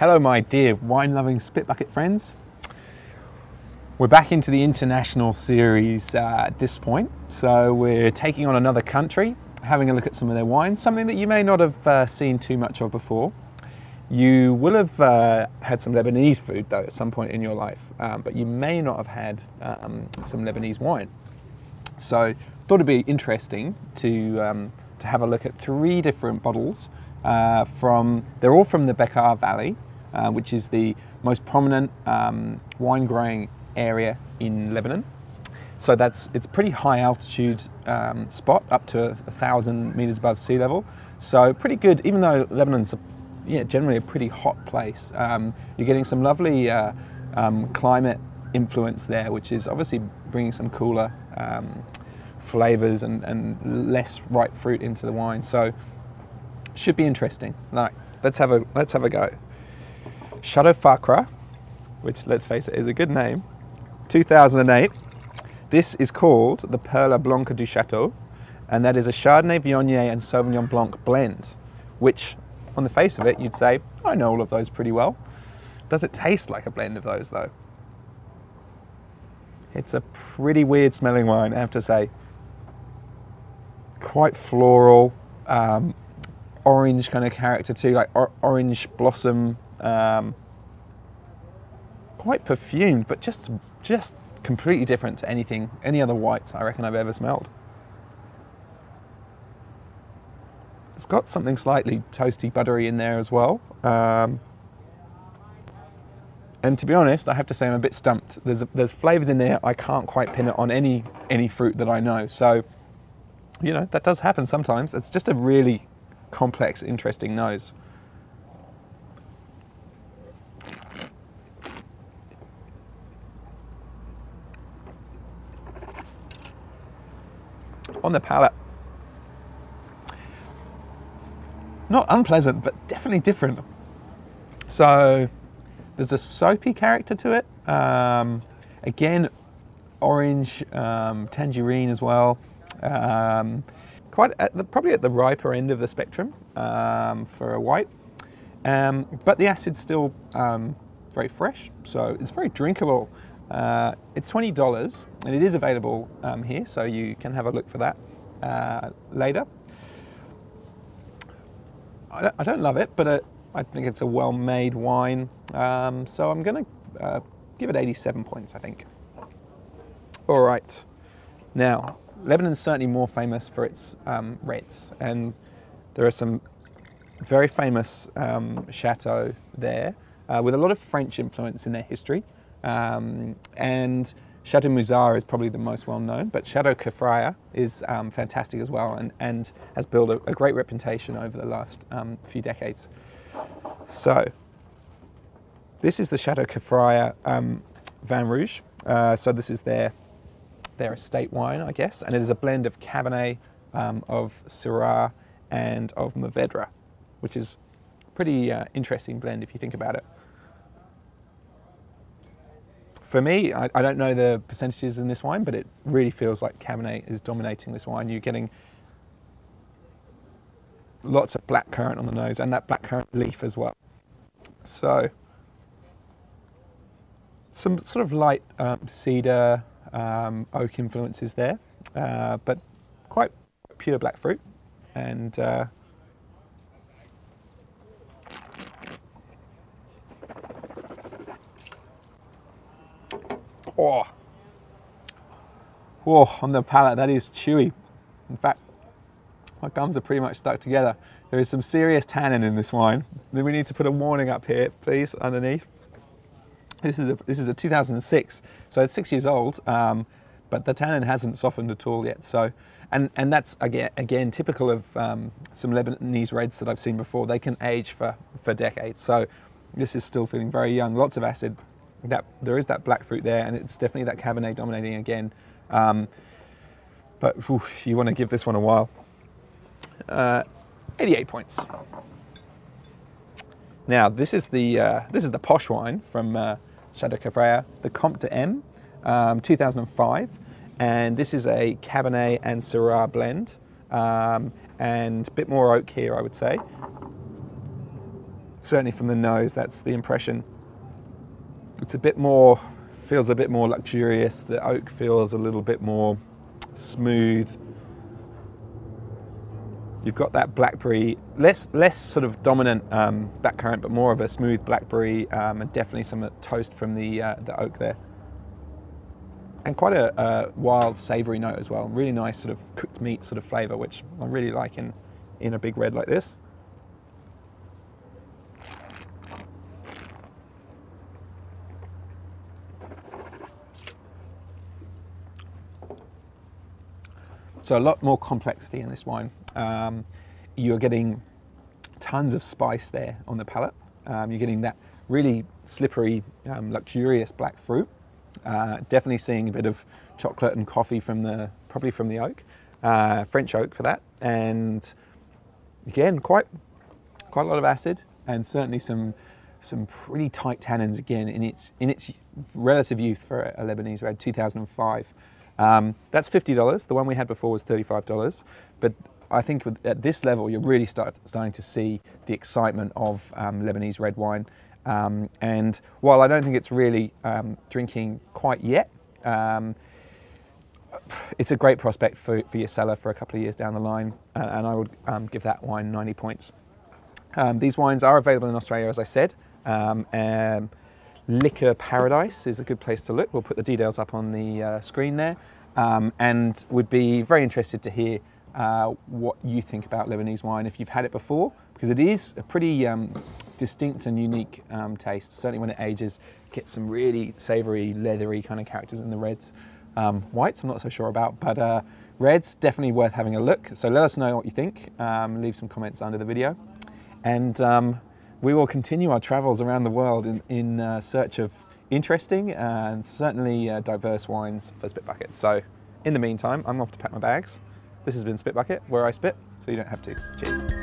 Hello my dear wine-loving spit bucket friends. We're back into the international series at this point. So we're taking on another country, having a look at some of their wines, something that you may not have seen too much of before. You will have had some Lebanese food though at some point in your life, but you may not have had some Lebanese wine. So thought it'd be interesting to have a look at 3 different bottles they're all from the Bekaa Valley, which is the most prominent wine growing area in Lebanon. So it's pretty high altitude spot, up to 1,000 meters above sea level. So pretty good, even though Lebanon's generally a pretty hot place. You're getting some lovely climate influence there, which is obviously bringing some cooler flavors and less ripe fruit into the wine. So should be interesting. Right, let's have a go. Chateau Fakra, which let's face it is a good name, 2008. This is called the Perla Blanca du Chateau, and that is a Chardonnay, Viognier and Sauvignon Blanc blend, which on the face of it you'd say, I know all of those pretty well. Does it taste like a blend of those though? It's a pretty weird smelling wine, I have to say. Quite floral, orange kind of character too, like orange blossom, quite perfumed, but just completely different to any other whites I reckon I've ever smelled. It's got something slightly toasty, buttery in there as well. And to be honest, I have to say I'm a bit stumped. There's flavors in there, I can't quite pin it on any fruit that I know. So, you know, that does happen sometimes. It's just a really complex, interesting nose. On the palate, not unpleasant, but definitely different. So there's a soapy character to it. Again, orange, tangerine as well. Probably at the riper end of the spectrum for a white. But the acid's still very fresh, so it's very drinkable. It's $20 and it is available here, so you can have a look for that later. I don't love it, but I think it's a well-made wine, so I'm going to give it 87 points, I think. All right, now Lebanon's certainly more famous for its reds, and there are some very famous chateaux there with a lot of French influence in their history. And Chateau Muzar is probably the most well known, but Chateau Kefraya is fantastic as well, and has built a great reputation over the last few decades. So this is the Chateau Kefraya Vin Rouge. So this is their estate wine, I guess, and it is a blend of Cabernet, of Syrah, and of Mourvedre, which is a pretty interesting blend if you think about it. For me, I don't know the percentages in this wine, but it really feels like Cabernet is dominating this wine. You're getting lots of blackcurrant on the nose and that blackcurrant leaf as well. So some sort of light cedar, oak influences there, but quite pure black fruit. And on the palate, that is chewy. In fact, my gums are pretty much stuck together. There is some serious tannin in this wine. Then we need to put a warning up here, please, underneath. This is a 2006, so it's 6 years old, but the tannin hasn't softened at all yet. So, and that's again typical of some Lebanese reds that I've seen before. They can age for decades. So this is still feeling very young. Lots of acid. There is that black fruit there, and it's definitely that Cabernet dominating again. But you want to give this one a while. 88 points. Now this is the posh wine from Chateau Kefraya, the Comte M, 2005, and this is a Cabernet and Syrah blend, and a bit more oak here, I would say. Certainly from the nose, that's the impression. It's a bit more, feels a bit more luxurious. The oak feels a little bit more smooth. You've got that blackberry, less sort of dominant blackcurrant, but more of a smooth blackberry, and definitely some toast from the oak there. And quite a wild, savoury note as well. Really nice sort of cooked meat sort of flavour, which I really like in a big red like this. So a lot more complexity in this wine. You're getting tons of spice there on the palate. You're getting that really slippery, luxurious black fruit. Definitely seeing a bit of chocolate and coffee from probably from the oak, French oak for that. And again, quite a lot of acid, and certainly some pretty tight tannins again in its relative youth for a Lebanese red, 2005. That's $50. The one we had before was $35. But I think at this level, you're really starting to see the excitement of Lebanese red wine. And while I don't think it's really drinking quite yet, it's a great prospect for your cellar for a couple of years down the line. And I would give that wine 90 points. These wines are available in Australia, as I said. Liquor Paradise is a good place to look. We'll put the details up on the screen there, and would be very interested to hear what you think about Lebanese wine if you've had it before, because it is a pretty distinct and unique taste. Certainly when it ages, it gets some really savoury, leathery kind of characters in the reds. Whites I'm not so sure about, but reds definitely worth having a look. So let us know what you think. Leave some comments under the video, and we will continue our travels around the world in search of interesting and certainly diverse wines for Spit Bucket. So in the meantime, I'm off to pack my bags. This has been Spit Bucket, where I spit so you don't have to. Cheers.